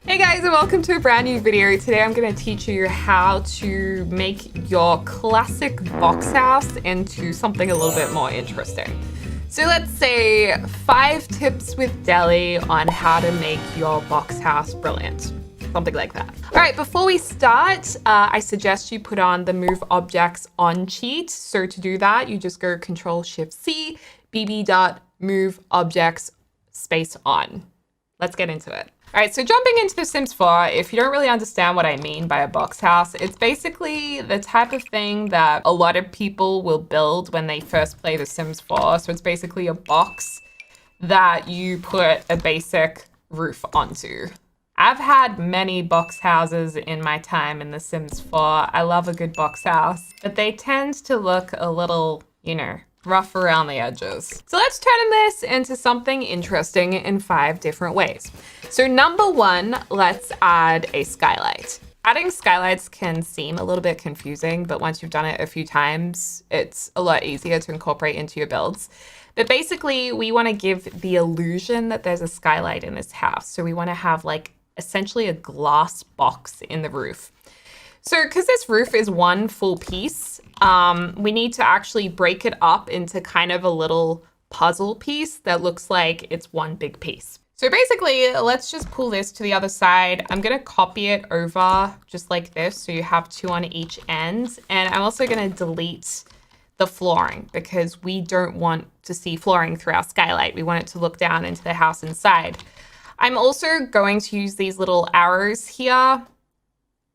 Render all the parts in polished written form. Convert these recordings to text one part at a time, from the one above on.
Hey guys, and welcome to a brand new video. Today I'm going to teach you how to make your classic box house into something a little bit more interesting. So let's say 5 tips with Deli on how to make your box house brilliant. Something like that. All right, before we start, I suggest you put on the Move Objects On cheat. So to do that, you just go Control-Shift-C, bb.move objects space on. Let's get into it. All right, so jumping into The Sims 4, if you don't really understand what I mean by a box house, it's basically the type of thing that a lot of people will build when they first play The Sims 4. So it's basically a box that you put a basic roof onto. I've had many box houses in my time in The Sims 4. I love a good box house, but they tend to look a little, rough around the edges. So let's turn this into something interesting in 5 different ways. So number 1, let's add a skylight. Adding skylights can seem a little bit confusing, but once you've done it a few times, it's a lot easier to incorporate into your builds. But basically, we want to give the illusion that there's a skylight in this house. So we want to have essentially a glass box in the roof. So because this roof is one full piece, we need to actually break it up into kind of a little puzzle piece that looks like it's one big piece. So basically, let's just pull this to the other side. I'm going to copy it over just like this, so you have 2 on each end. And I'm also going to delete the flooring because we don't want to see flooring through our skylight. We want it to look down into the house inside. I'm also going to use these little arrows here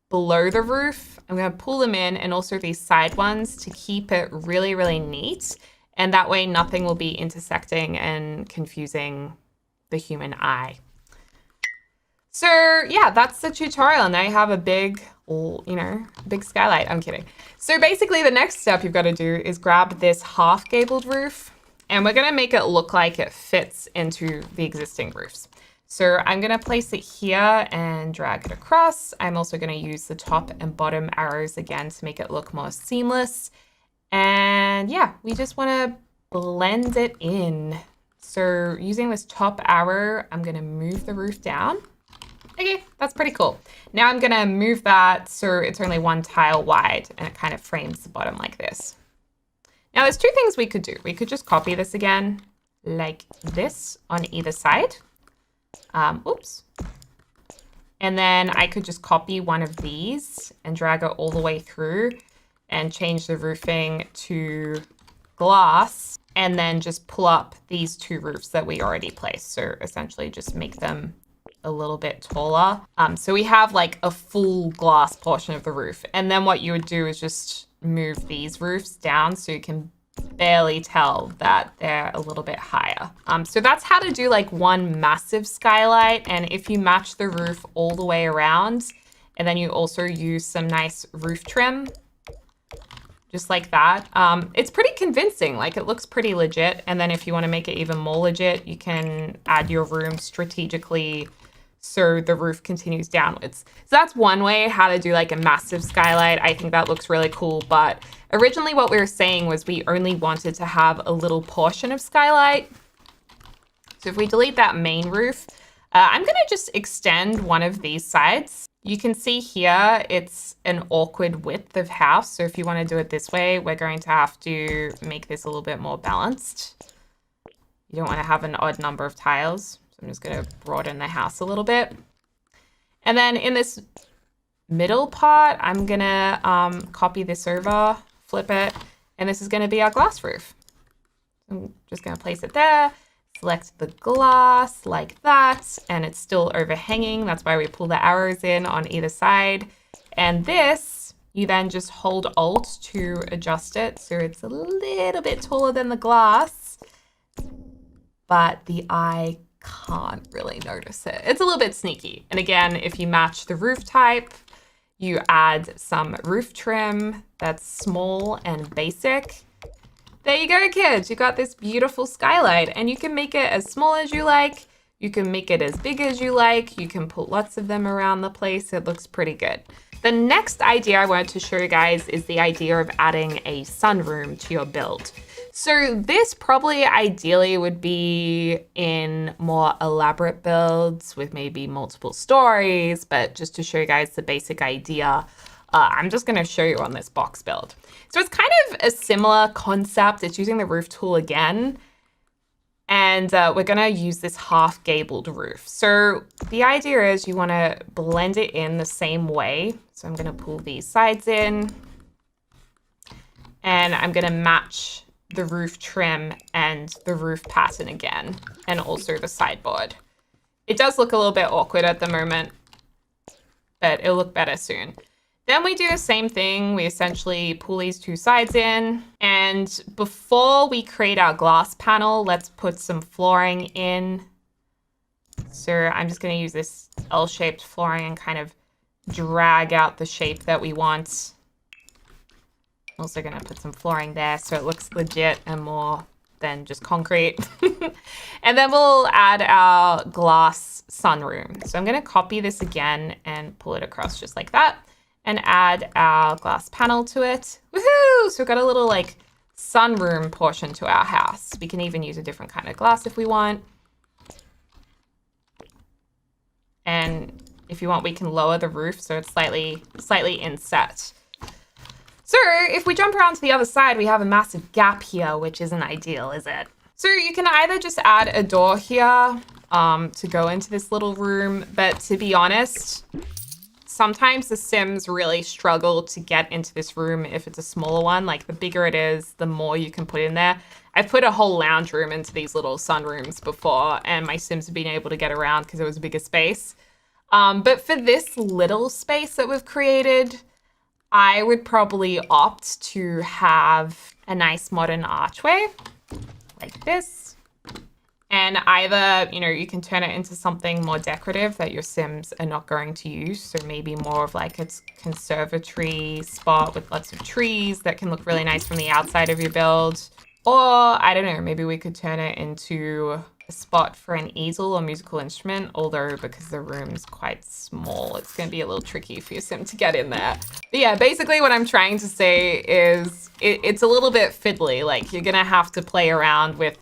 below the roof. I'm going to pull them in, and also these side ones to keep it really, really neat. And that way nothing will be intersecting and confusing the human eye. So yeah, that's the tutorial. Now you have a big skylight. I'm kidding. So basically the next step you've got to do is grab this half gabled roof, and we're going to make it look like it fits into the existing roofs. So I'm going to place it here and drag it across. I'm also going to use the top and bottom arrows again to make it look more seamless. And yeah, we just want to blend it in. So using this top arrow, I'm going to move the roof down. Okay, that's pretty cool. Now I'm going to move that so it's only 1 tile wide and it kind of frames the bottom like this. Now there's 2 things we could do. We could just copy this again like this on either side. Oops. And then I could just copy one of these and drag it all the way through and change the roofing to glass, and then just pull up these 2 roofs that we already placed. So essentially just make them a little bit taller. So we have a full glass portion of the roof. And then what you would do is just move these roofs down so you can barely tell that they're a little bit higher. So that's how to do one massive skylight. And if you match the roof all the way around, and then you also use some nice roof trim, just like that, it's pretty convincing. It looks pretty legit. And then if you want to make it even more legit, you can add your room strategically so the roof continues downwards. So that's one way how to do a massive skylight. I think that looks really cool. But originally what we were saying was we only wanted to have a little portion of skylight. So if we delete that main roof, I'm going to just extend one of these sides. You can see here it's an awkward width of house. So if you want to do it this way, we're going to have to make this a little bit more balanced. You don't want to have an odd number of tiles. I'm just going to broaden the house a little bit. And then in this middle part, I'm going to copy this over, flip it, and this is going to be our glass roof. I'm just going to place it there, select the glass like that, and it's still overhanging. That's why we pull the arrows in on either side. And this, you then just hold Alt to adjust it so it's a little bit taller than the glass, but the eye can't really notice it. It's a little bit sneaky. And again, if you match the roof type, you add some roof trim that's small and basic. There you go, kids. You got this beautiful skylight, and you can make it as small as you like. You can make it as big as you like. You can put lots of them around the place. It looks pretty good. The next idea I wanted to show you guys is the idea of adding a sunroom to your build. So this probably ideally would be in more elaborate builds with maybe multiple stories, but just to show you guys the basic idea, I'm just going to show you on this box build. So it's kind of a similar concept. It's using the roof tool again. And we're going to use this half gabled roof. So the idea is you want to blend it in the same way. So I'm going to pull these sides in. And I'm going to match the roof trim and the roof pattern again, and also the sideboard. It does look a little bit awkward at the moment, but it'll look better soon. Then we do the same thing. We essentially pull these two sides in, and before we create our glass panel, let's put some flooring in. So I'm just going to use this L-shaped flooring and kind of drag out the shape that we want. Also going to put some flooring there so it looks legit and more than just concrete. And then we'll add our glass sunroom. So I'm going to copy this again and pull it across just like that and add our glass panel to it. Woohoo! So we've got a little like sunroom portion to our house. We can even use a different kind of glass if we want. And if you want, we can lower the roof so it's slightly inset. So if we jump around to the other side, we have a massive gap here, which isn't ideal, is it? So you can either just add a door here to go into this little room, but to be honest, sometimes the Sims really struggle to get into this room if it's a smaller one. Like the bigger it is, the more you can put in there. I've put a whole lounge room into these little sunrooms before, and my Sims have been able to get around because it was a bigger space. But for this little space that we've created, I would probably opt to have a nice modern archway like this. And either, you can turn it into something more decorative that your Sims are not going to use. So maybe more of like a conservatory spot with lots of trees that can look really nice from the outside of your build. Or, I don't know, maybe we could turn it into a spot for an easel or musical instrument, although because the room's quite small, it's going to be a little tricky for your Sim to get in there. But yeah, basically what I'm trying to say is it's a little bit fiddly. Like you're going to have to play around with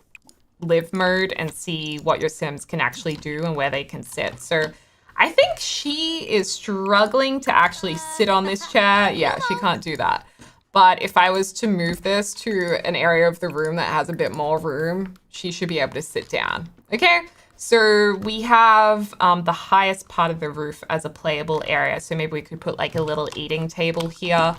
live mode and see what your Sims can actually do and where they can sit. So I think she is struggling to actually sit on this chair. Yeah, she can't do that. But if I was to move this to an area of the room that has a bit more room, she should be able to sit down. Okay, so we have the highest part of the roof as a playable area. So maybe we could put like a little eating table here.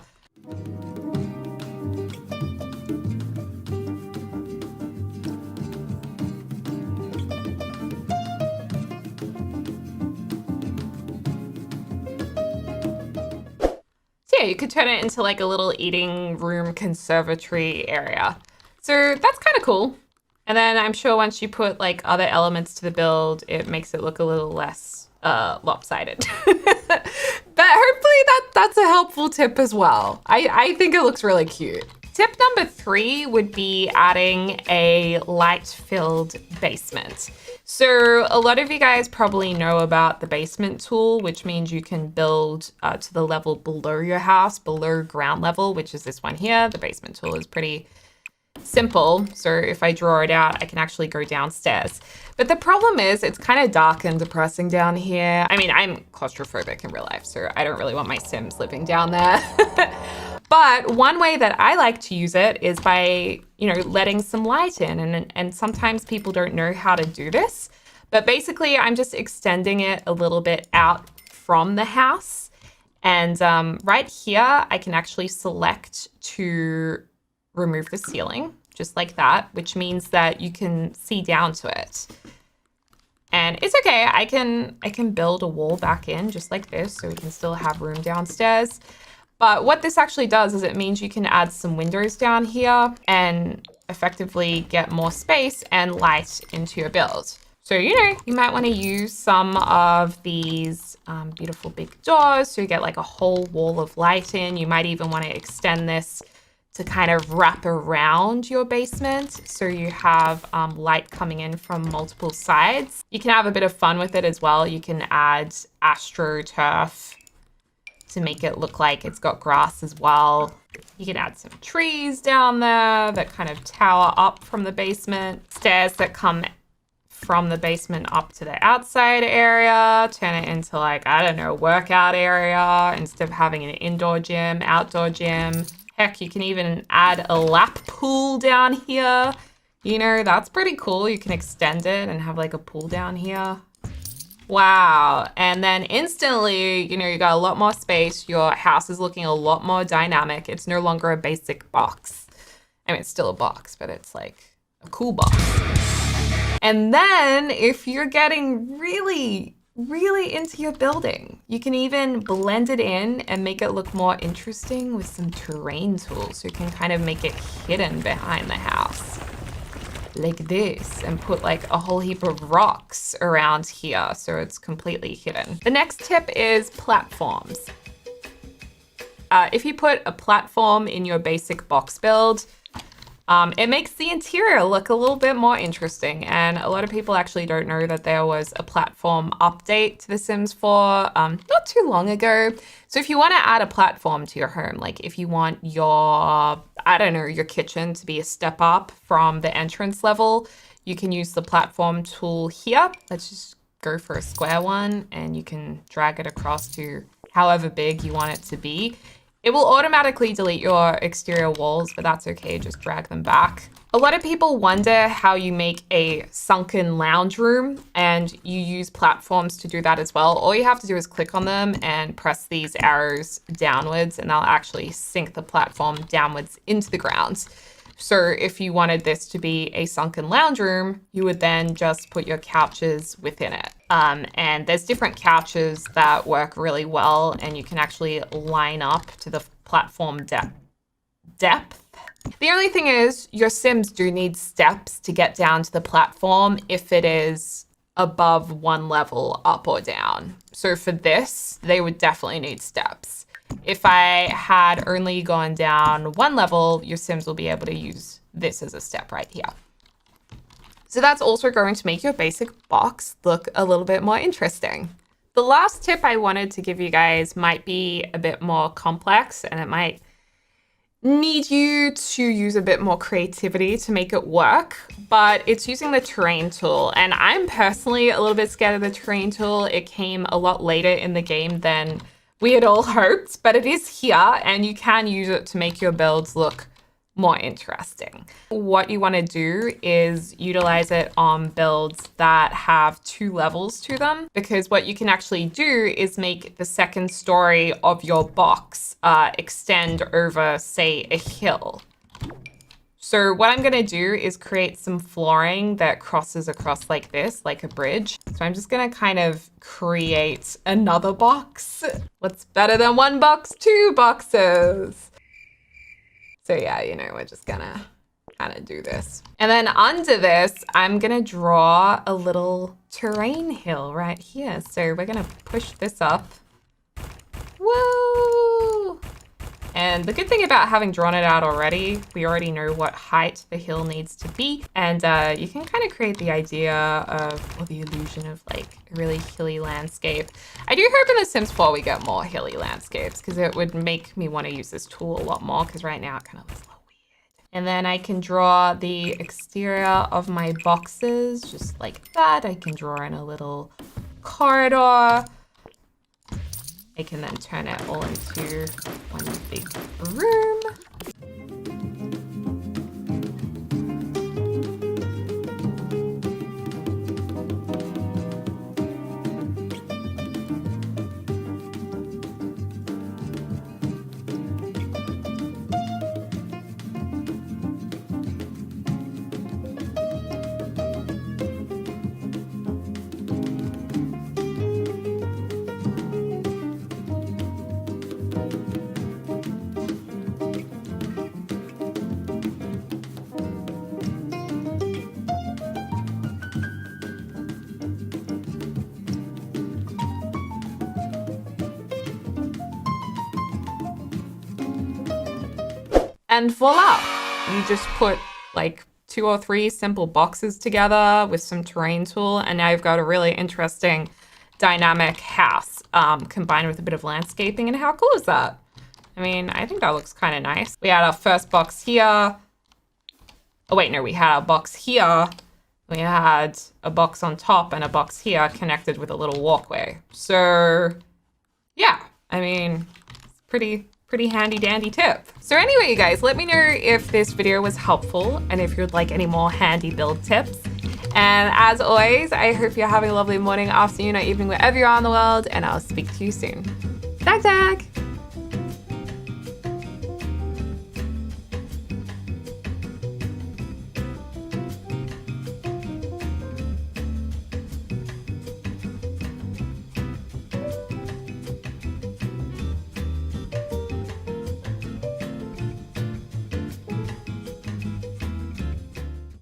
Yeah, you could turn it into like a little eating room conservatory area. So that's kind of cool. And then I'm sure once you put like other elements to the build, it makes it look a little less lopsided. But hopefully that's a helpful tip as well. I think it looks really cute. Tip number 3 would be adding a light-filled basement. So a lot of you guys probably know about the basement tool, which means you can build to the level below your house, below ground level, which is this one here. The basement tool is pretty simple. So if I draw it out, I can actually go downstairs. But the problem is it's kind of dark and depressing down here. I mean, I'm claustrophobic in real life, so I don't really want my Sims living down there. But one way that I like to use it is by, letting some light in. And sometimes people don't know how to do this. But basically, I'm just extending it a little bit out from the house. And right here, I can actually select to remove the ceiling, just like that, which means that you can see down to it. And it's okay, I can build a wall back in just like this, so we can still have room downstairs. But what this actually does is it means you can add some windows down here and effectively get more space and light into your build. So, you might want to use some of these beautiful big doors so you get like a whole wall of light in. You might even want to extend this to kind of wrap around your basement so you have light coming in from multiple sides. You can have a bit of fun with it as well. You can add AstroTurf to make it look like it's got grass as well. You can add some trees down there that kind of tower up from the basement. Stairs that come from the basement up to the outside area. Turn it into like, I don't know, workout area instead of having an indoor gym, outdoor gym. Heck, you can even add a lap pool down here. You know, that's pretty cool. You can extend it and have like a pool down here. Wow. And then instantly, you know, you got a lot more space. Your house is looking a lot more dynamic. It's no longer a basic box. I mean, it's still a box, but it's like a cool box. And then if you're getting really, really into your building, you can even blend it in and make it look more interesting with some terrain tools. So you can kind of make it hidden behind the house. Like this, and put like a whole heap of rocks around here so it's completely hidden. The next tip is platforms. If you put a platform in your basic box build, it makes the interior look a little bit more interesting. And a lot of people actually don't know that there was a platform update to The Sims 4 not too long ago. So if you want to add a platform to your home, like if you want your, I don't know, your kitchen to be a step up from the entrance level, you can use the platform tool here. Let's just go for a square one and you can drag it across to however big you want it to be. It will automatically delete your exterior walls, but that's okay, just drag them back. A lot of people wonder how you make a sunken lounge room, and you use platforms to do that as well. All you have to do is click on them and press these arrows downwards, and they'll actually sink the platform downwards into the ground. So if you wanted this to be a sunken lounge room, you would then just put your couches within it. And there's different couches that work really well, and you can actually line up to the platform depth. The only thing is your Sims do need steps to get down to the platform if it is above one level up or down. So for this, they would definitely need steps. If I had only gone down one level, your Sims will be able to use this as a step right here. So that's also going to make your basic box look a little bit more interesting. The last tip I wanted to give you guys might be a bit more complex, and it might need you to use a bit more creativity to make it work, but it's using the terrain tool. And I'm personally a little bit scared of the terrain tool. It came a lot later in the game than we had all hoped, but it is here and you can use it to make your builds look more interesting. What you want to do is utilize it on builds that have 2 levels to them, because what you can actually do is make the second story of your box extend over, say, a hill. So what I'm going to do is create some flooring that crosses across like this, like a bridge. So I'm just going to kind of create another box. What's better than 1 box? 2 boxes. So yeah, you know, we're just gonna kind of do this. And then under this, I'm gonna draw a little terrain hill right here. So we're gonna push this up. Woo! And the good thing about having drawn it out already, we already know what height the hill needs to be. And you can kind of create the idea of, or the illusion of like a really hilly landscape. I do hope in The Sims 4 we get more hilly landscapes, because it would make me want to use this tool a lot more, because right now it kind of looks a little weird. And then I can draw the exterior of my boxes just like that. I can draw in a little corridor. I can then turn it all into one big room. And voila, you just put like 2 or 3 simple boxes together with some terrain tool, and now you've got a really interesting dynamic house. combined with a bit of landscaping. And how cool is that? I mean, I think that looks kind of nice. We had our first box here. Oh wait, no, we had a box here. We had a box on top and a box here connected with a little walkway. So yeah, I mean, it's pretty handy dandy tip. So anyway, you guys, let me know if this video was helpful and if you'd like any more handy build tips. And as always, I hope you're having a lovely morning, afternoon, or evening, wherever you are in the world, and I'll speak to you soon. Tag tag!